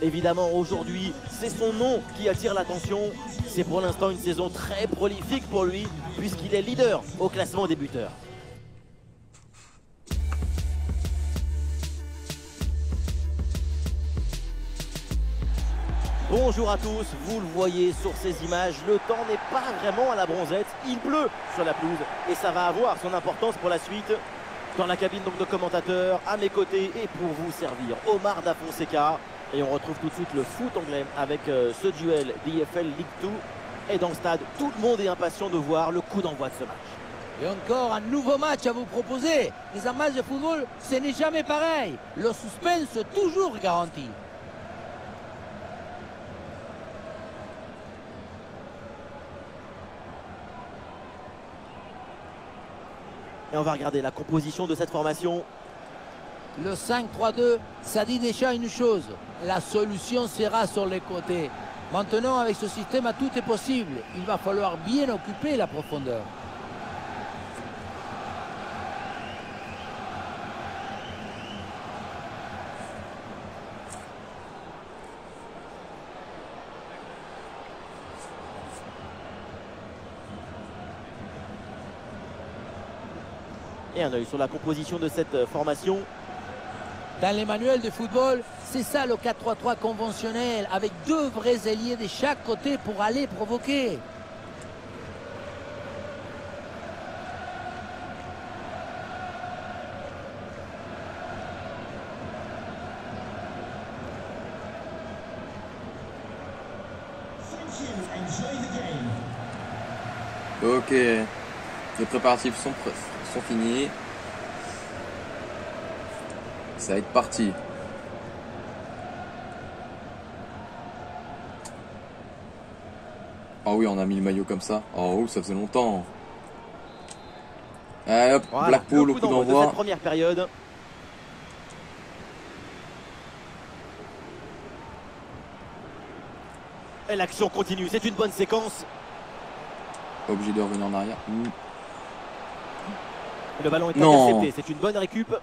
Évidemment, aujourd'hui, c'est son nom qui attire l'attention. C'est pour l'instant une saison très prolifique pour lui, puisqu'il est leader au classement des buteurs. Bonjour à tous, vous le voyez sur ces images, le temps n'est pas vraiment à la bronzette, il pleut sur la pelouse et ça va avoir son importance pour la suite. Dans la cabine donc de commentateurs, à mes côtés et pour vous servir, Omar Da Fonseca. Et on retrouve tout de suite le foot anglais avec ce duel d'IFL League 2. Et dans le stade, tout le monde est impatient de voir le coup d'envoi de ce match. Et encore un nouveau match à vous proposer. Les matchs de football, ce n'est jamais pareil. Le suspense toujours garanti. Et on va regarder la composition de cette formation. Le 5-3-2, ça dit déjà une chose. La solution sera sur les côtés. Maintenant, avec ce système, tout est possible. Il va falloir bien occuper la profondeur. Et un œil sur la composition de cette formation. Dans les manuels de football, c'est ça le 4-3-3 conventionnel, avec deux vrais ailiers de chaque côté pour aller provoquer. Ok, les préparatifs sont finis. Ça va être parti. Oh oui, on a mis le maillot comme ça. Oh, ça faisait longtemps. Allez hop, voilà, Blackpool au coup d'envoi. Première période. Et l'action continue, c'est une bonne séquence. Obligé de revenir en arrière. Le ballon est intercepté, c'est une bonne récup.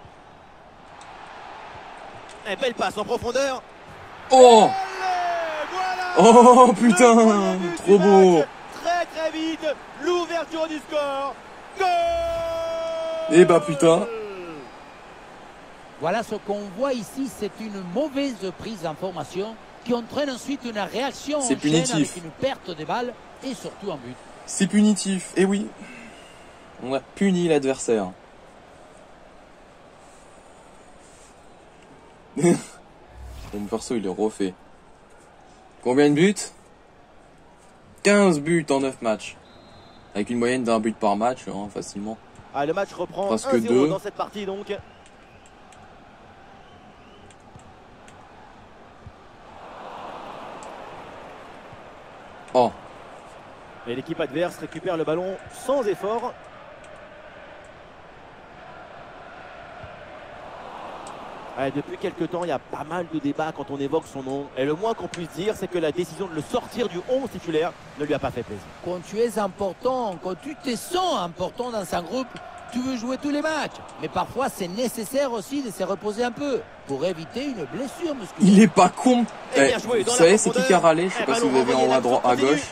Et belle passe en profondeur. Oh voilà. Oh putain, trop beau. Très très vite, l'ouverture du score. Goal. Et bah putain. Voilà ce qu'on voit ici, c'est une mauvaise prise d'information qui entraîne ensuite une réaction en chaîne avec une perte de balle et surtout un but. C'est punitif, et oui. On a puni l'adversaire. Mon perso il est refait. Combien de buts? 15 buts en 9 matchs. Avec une moyenne d'un but par match, hein, facilement. Ah, le match reprend presque 1-0 dans cette partie donc. Oh. Et l'équipe adverse récupère le ballon sans effort. Depuis quelques temps, il y a pas mal de débats quand on évoque son nom. Et le moins qu'on puisse dire, c'est que la décision de le sortir du 11 titulaire ne lui a pas fait plaisir. Quand tu es important, quand tu te sens important dans un groupe, tu veux jouer tous les matchs. Mais parfois, c'est nécessaire aussi de se reposer un peu pour éviter une blessure musculaire. Il est pas con. Vous savez, c'est qui a râlé? Je sais pas si vous avez en haut à droite, à gauche.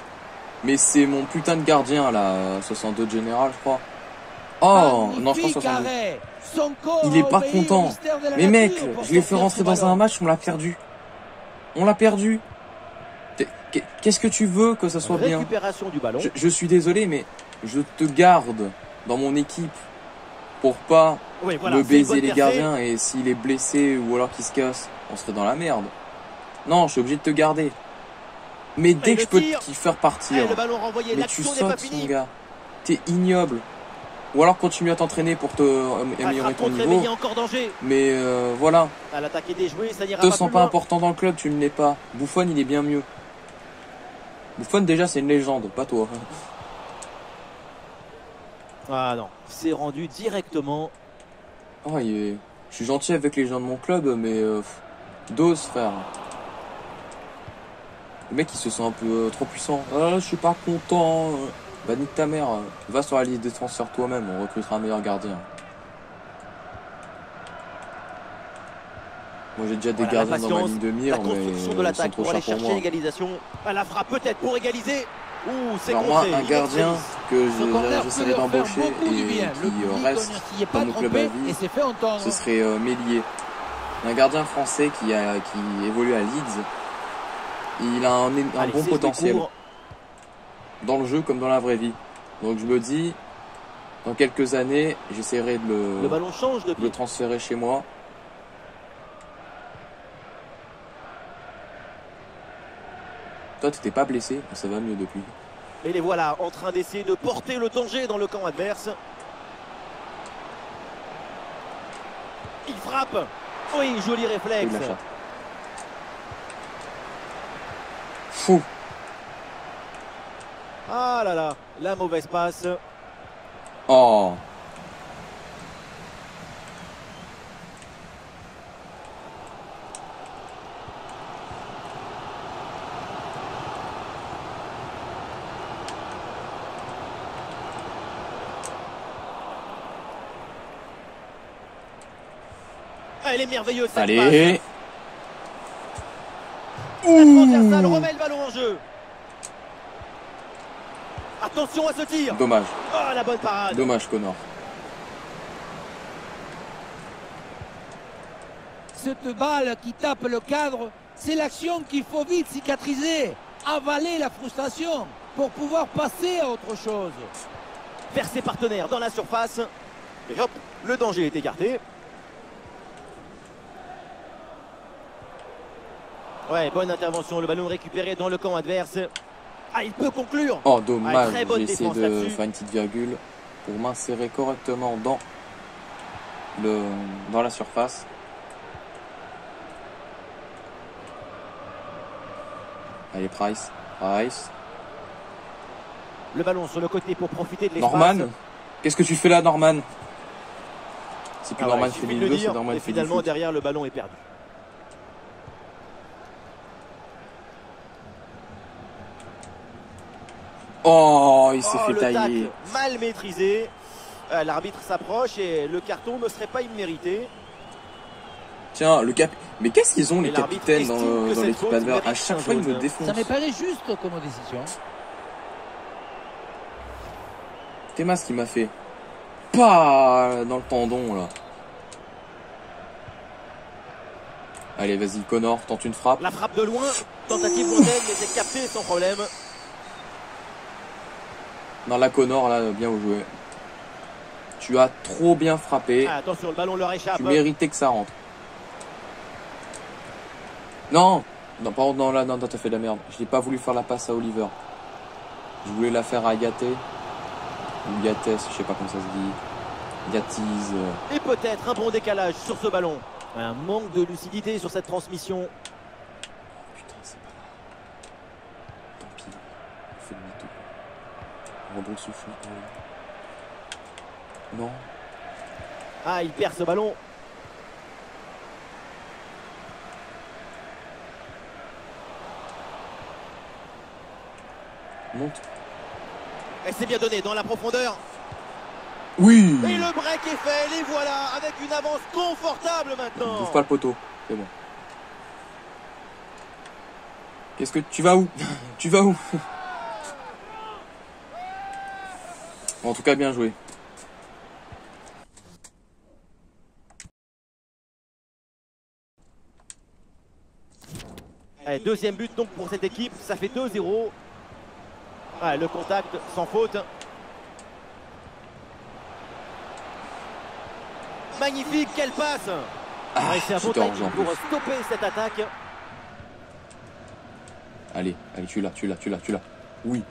Mais c'est mon putain de gardien, là, 62 de général, je crois. Oh, non, je pense 62. Il est pas content. Mais mec, je l'ai fait rentrer dans un match, on l'a perdu. On l'a perdu. Qu'est-ce que tu veux que ça soit bien? Récupération du ballon. Je suis désolé, mais je te garde dans mon équipe pour pas me baiser les gardiens. Et s'il est blessé ou alors qu'il se casse, on serait dans la merde. Non, je suis obligé de te garder. Mais dès que je peux t'y faire partir, mais tu sautes, mon gars. T'es ignoble. Ou alors continue à t'entraîner pour te améliorer ton niveau. Mais voilà. Te sens pas important dans le club, tu ne l'es pas. Buffon, il est bien mieux. Buffon, déjà, c'est une légende, pas toi. Ah non, c'est rendu directement. Oh, je suis gentil avec les gens de mon club, mais dose, frère. Le mec, il se sent un peu trop puissant. Ah, je suis pas content. Bah nique ta mère, va sur la liste des transferts toi-même, on recrutera un meilleur gardien. Moi j'ai déjà des gardiens dans ma ligne de mire, la construction de l'attaque pour aller chercher l'égalisation. La frappe peut-être pour égaliser. Alors moi, un gardien que j'essaierai d'embaucher et qui reste comme mon club à vie, ce serait Mélier. Un gardien français qui évolue à Leeds. Il a un bon potentiel dans le jeu comme dans la vraie vie. Donc je me dis, dans quelques années, j'essaierai de le transférer chez moi. Toi, t'étais pas blessé, ça va mieux depuis. Et les voilà en train d'essayer de porter le danger dans le camp adverse. Il frappe. Oui, joli réflexe. Fou. Ah là là, la mauvaise passe. Oh. Elle est merveilleuse cette Allez. passe. La transversale remet le ballon en jeu. Attention à ce tir. Dommage. Oh, la bonne parade. Dommage, Connor. Cette balle qui tape le cadre, c'est l'action qu'il faut vite cicatriser. Avaler la frustration pour pouvoir passer à autre chose. Vers ses partenaires dans la surface. Et hop, le danger est écarté. Ouais, bonne intervention. Le ballon récupéré dans le camp adverse. Ah, il peut conclure. Oh, dommage. Très bonne J'ai essayé défense de faire une petite virgule pour m'insérer correctement dans la surface. Allez, Price. Le ballon sur le côté pour profiter de l'espace. Norman, qu'est-ce que tu fais là, Norman? C'est plus Norman ouais, fait du c'est Norman et fait finalement, du foot. derrière, le ballon est perdu. Oh, il s'est fait tailler. Tacle mal maîtrisé. L'arbitre s'approche et le carton ne serait pas immérité. Tiens, mais qu'est-ce qu'ils ont les capitaines dans l'équipe adverse? À chaque fois, ils me défoncent. Ça me paraît juste comme décision. Thémas qui m'a fait pas dans le tendon là. Allez, vas-y, Connor, tente une frappe. La frappe de loin, tentative lointaine, mais c'est capté sans problème. Dans la Connor là, bien joué. Tu as trop bien frappé. Ah, attention, le ballon leur échappe. Tu méritais que ça rentre. Non, non, par contre, non, t'as fait de la merde. Je n'ai pas voulu faire la passe à Oliver. Je voulais la faire à Yaté. Ou Yates, je sais pas comment ça se dit. Yatiz. Et peut-être un bon décalage sur ce ballon. Un manque de lucidité sur cette transmission. Putain, c'est pas grave. Tant pis. On fait demi-tour. Rebond souffle. Non. Ah, il perd ce ballon. Monte. Et c'est bien donné dans la profondeur. Oui. Et le break est fait, les voilà, avec une avance confortable maintenant. Bouffe pas le poteau, c'est bon. Qu'est-ce que tu vas où? Tu vas où? Bon, en tout cas, bien joué. Allez, deuxième but donc pour cette équipe, ça fait 2-0. Ah, le contact sans faute. Magnifique, quelle passe. C'est un bon timing pour stopper cette attaque. Allez, tu l'as. Oui.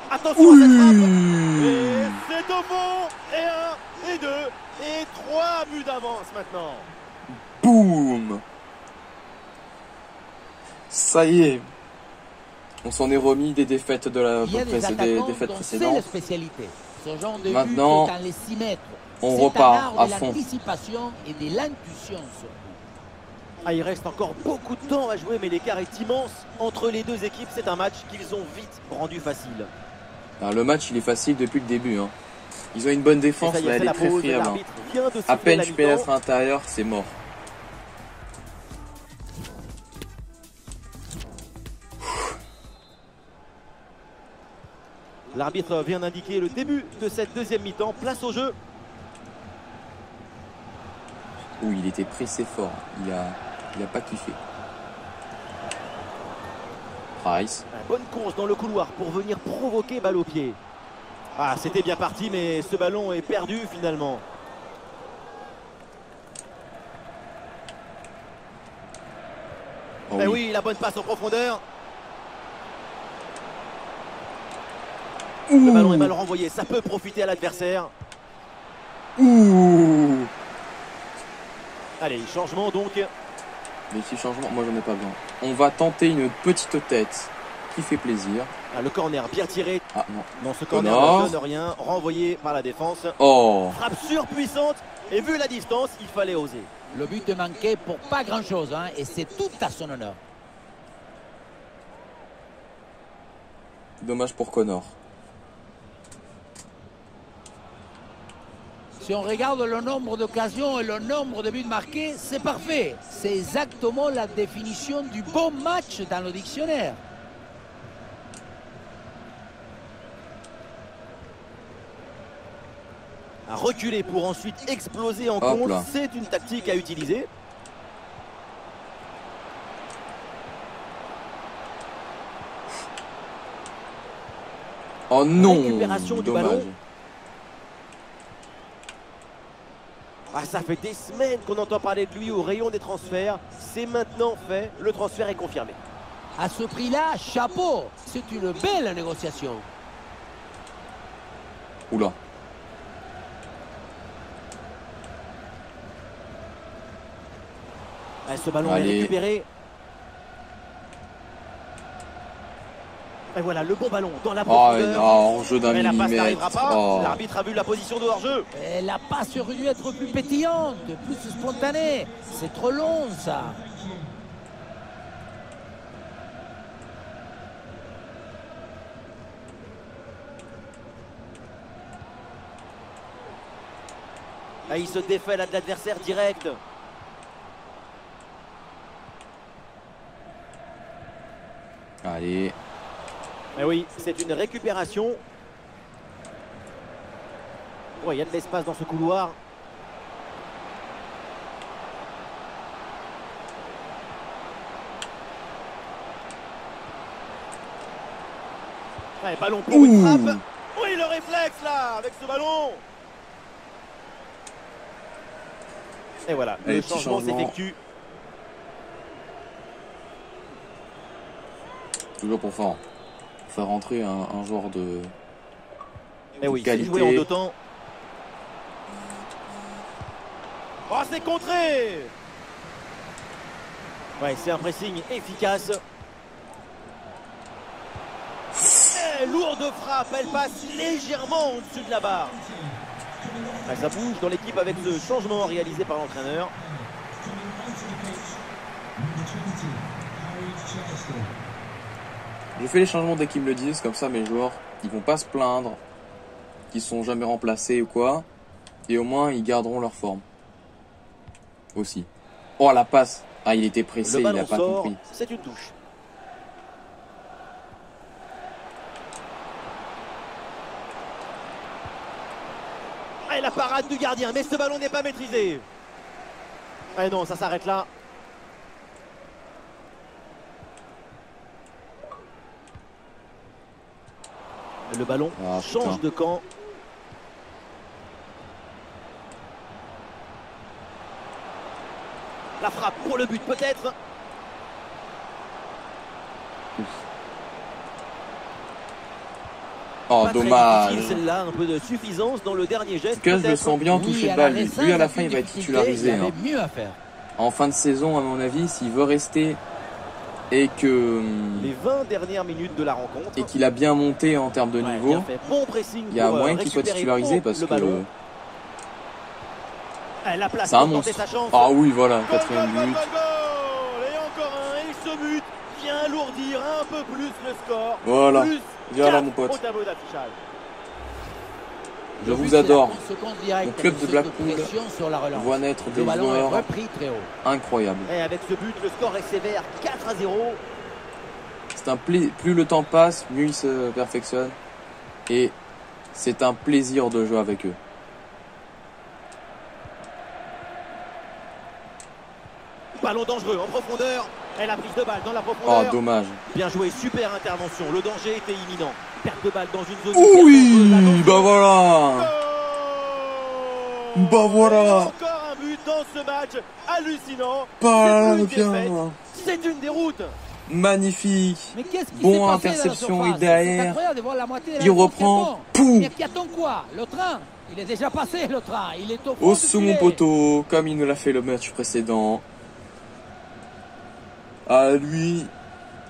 Attention à cette frappe. Et c'est au fond. Et 1, et 2, et 3 buts d'avance maintenant. Boum. Ça y est. On s'en est remis des défaites de la défaites précédentes. Maintenant, on repart à fond. Et de l'intuition surtout. Ah, il reste encore beaucoup de temps à jouer, mais l'écart est immense entre les deux équipes. C'est un match qu'ils ont vite rendu facile. Alors, le match, il est facile depuis le début. Hein. Ils ont une bonne défense, mais elle est très friable. Hein. À peine tu pénètres à l'intérieur, c'est mort. L'arbitre vient d'indiquer le début de cette deuxième mi-temps. Place au jeu. Oui, il était pressé fort. Il a pas kiffé. Price. Une bonne course dans le couloir pour venir provoquer balle au pied. Ah, c'était bien parti, mais ce ballon est perdu finalement. Oh oui. Oui, la bonne passe en profondeur. Le ballon est mal renvoyé, ça peut profiter à l'adversaire. Allez, changement donc. Mais si changement, moi j'en ai pas besoin. On va tenter une petite tête qui fait plaisir. Ah, le corner bien tiré. Ah non. Non, ce corner ne donne rien, renvoyé par la défense. Oh. Frappe surpuissante et vu la distance, il fallait oser. Le but de manquer pour pas grand chose, hein, et c'est tout à son honneur. Dommage pour Connor. Si on regarde le nombre d'occasions et le nombre de buts marqués, c'est parfait. C'est exactement la définition du bon match dans le dictionnaire. À reculer pour ensuite exploser en contre, c'est une tactique à utiliser. Oh non! Récupération du ballon. Ah, ça fait des semaines qu'on entend parler de lui au rayon des transferts. C'est maintenant fait, le transfert est confirmé. À ce prix-là, chapeau, c'est une belle négociation. Oula. Ah, ce ballon est récupéré. Et voilà, le bon ballon dans la profondeur. Oh non, hors-jeu d'un millimètre. La passe n'arrivera pas. Oh. L'arbitre a vu la position de hors-jeu. La passe aurait dû être plus pétillante, plus spontanée. C'est trop long, ça. Ah, il se défait là de l'adversaire direct. Allez. Mais oui, c'est une récupération. Oh, il y a de l'espace dans ce couloir. Allez, ballon pour une frappe. Oui, le réflexe là, avec ce ballon. Et voilà, le changement s'effectue. Toujours pour faire rentrer un joueur de oui, qualité. C'est joué en deux temps. Oh, c'est contré. Ouais, c'est un pressing efficace. Et lourde frappe, elle passe légèrement au-dessus de la barre. Ouais, ça bouge dans l'équipe avec ce changement réalisé par l'entraîneur. Je fais les changements dès qu'ils me le disent, comme ça mes joueurs, ils vont pas se plaindre qu'ils sont jamais remplacés ou quoi. Et au moins, ils garderont leur forme. Aussi. Oh, la passe. Ah, il était pressé, il n'a pas compris. C'est une touche. Et la parade du gardien, mais ce ballon n'est pas maîtrisé. Ah non, ça s'arrête là. Le ballon change de camp. La frappe pour le but peut-être. Oh, dommage. Celle-là, un peu de suffisance dans le dernier geste. En tout cas, je le sens bien toucher le bal. Lui, à la fin, il va être titularisé. Il avait mieux à faire. En fin de saison, à mon avis, s'il veut rester et que les 20 dernières minutes de la rencontre et qu'il a bien monté en termes de niveau, bon pressing, il y a moyen qu'il soit titularisé parce que la place c'est un monstre. Ah oui, voilà, quatrième but. but vient alourdir un peu plus le score. Voilà, Plus viens là mon pote. au tableau d'affichage. Je vous adore. Mon club de Blackpool voit naître des joueurs incroyables. Et avec ce but, le score est sévère, 4-0. C'est un plus le temps passe, mieux ils se perfectionnent. Et c'est un plaisir de jouer avec eux. Ballon dangereux en profondeur. Et la prise de balle dans la profondeur. Oh, dommage. Bien joué, super intervention. Le danger était imminent. Perte de balle dans une zone. Oui, bah voilà. Bah voilà. Encore un but dans ce match hallucinant. Bah bien. C'est une déroute. Magnifique. Mais qu'est-ce qui bon s'est interception passé et derrière. C'est incroyable de voir la moitié de la il reprend. Poum. Mais qui attend quoi? Le train. Il est déjà passé le train. Il est au sous mon poteau, comme il nous l'a fait le match précédent. Ah lui,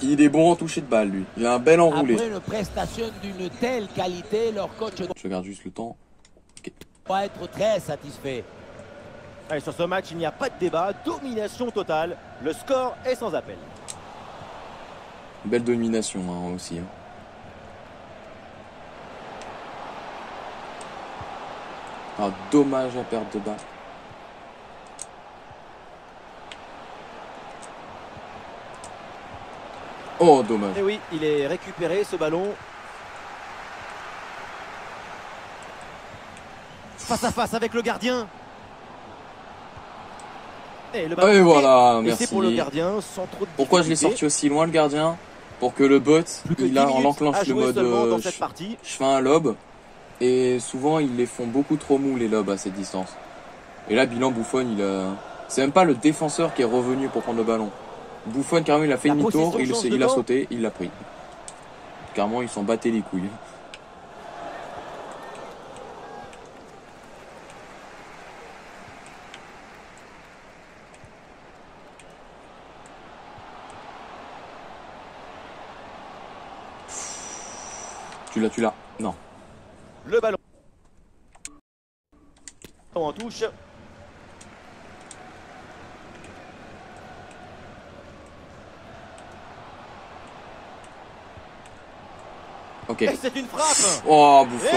il est bon en toucher de balle lui. Il a un bel enroulé. Après une prestation d'une telle qualité, leur coach Je regarde juste le temps. Okay. Doit être très satisfait. Allez, sur ce match, il n'y a pas de débat. Domination totale. Le score est sans appel. Belle domination hein, aussi. Hein. Ah, dommage la perte de balle. Oh, dommage. Et oui, il est récupéré ce ballon. Face à face avec le gardien. Et le ballon. Et voilà, merci. C'est pour le gardien sans trop de Pourquoi je l'ai sorti aussi loin le gardien? Pour que le bot, on enclenche le mode je fais un lob. Et souvent ils les font beaucoup trop mous les lobs à cette distance. Et là Bilan Buffon c'est même pas le défenseur qui est revenu pour prendre le ballon. Buffon carrément il a fait demi-tour, il a sauté, il l'a pris. Carrément ils s'en battaient les couilles. Tu l'as. Non. Le ballon en touche. Ok. Et c'est une frappe. Oh, Buffon,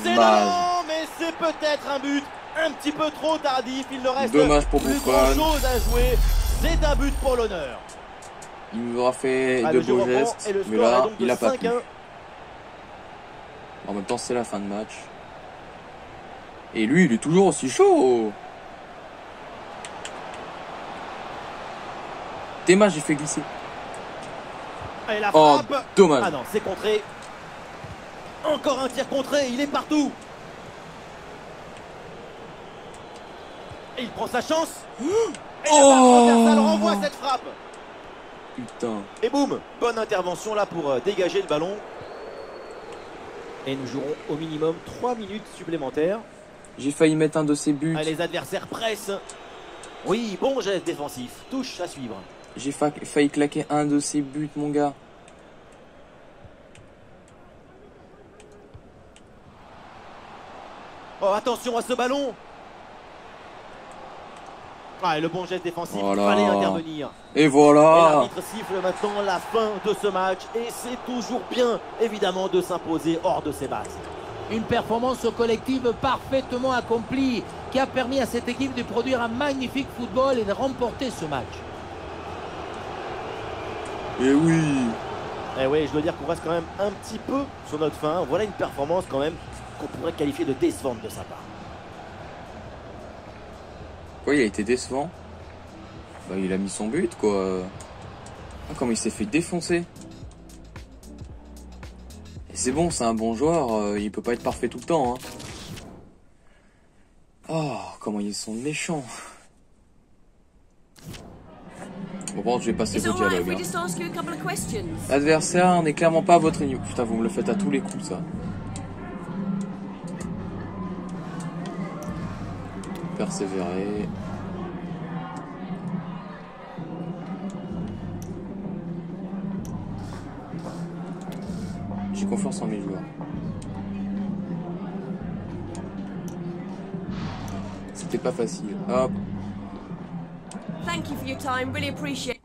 dommage. Mais c'est peut-être un but un petit peu trop tardif. Il ne reste dommage pour plus Buffon. grand chose à jouer. C'est un but pour l'honneur. Il nous aura fait de beaux gestes, mais là, il a pas pu. En même temps, c'est la fin de match. Et lui, il est toujours aussi chaud. Théma, j'ai fait glisser. Et la frappe. Oh, dommage. Ah non, c'est contré. Encore un tir contré, il est partout. Et il prend sa chance. Et la transversale renvoie cette frappe. Putain. Et boum, bonne intervention là pour dégager le ballon. Et nous jouerons au minimum 3 minutes supplémentaires. J'ai failli mettre un de ces buts. Les adversaires pressent. Oui, bon geste défensif. Touche à suivre. J'ai failli claquer un de ces buts, mon gars. Oh, attention à ce ballon. Ah, et le bon geste défensif, voilà. Il fallait intervenir. Et voilà. Et l'arbitre siffle maintenant la fin de ce match. Et c'est toujours bien, évidemment, de s'imposer hors de ses bases. Une performance collective parfaitement accomplie qui a permis à cette équipe de produire un magnifique football et de remporter ce match. Et oui. Et oui, je dois dire qu'on reste quand même un petit peu sur notre fin. Voilà une performance quand même qu'on pourrait qualifier de décevante de sa part. Quoi, il a été décevant? Bah, il a mis son but, quoi. Ah, comment il s'est fait défoncer. Et c'est bon, c'est un bon joueur. Il peut pas être parfait tout le temps. Hein. Oh, comment ils sont méchants. Bon, je vais passer au dialogue. Hein. L'adversaire n'est clairement pas à votre niveau. Putain, vous me le faites à tous les coups, ça. Persévérer. J'ai confiance en mes joueurs. C'était pas facile. Hop. Thank you for your time. Really appreciate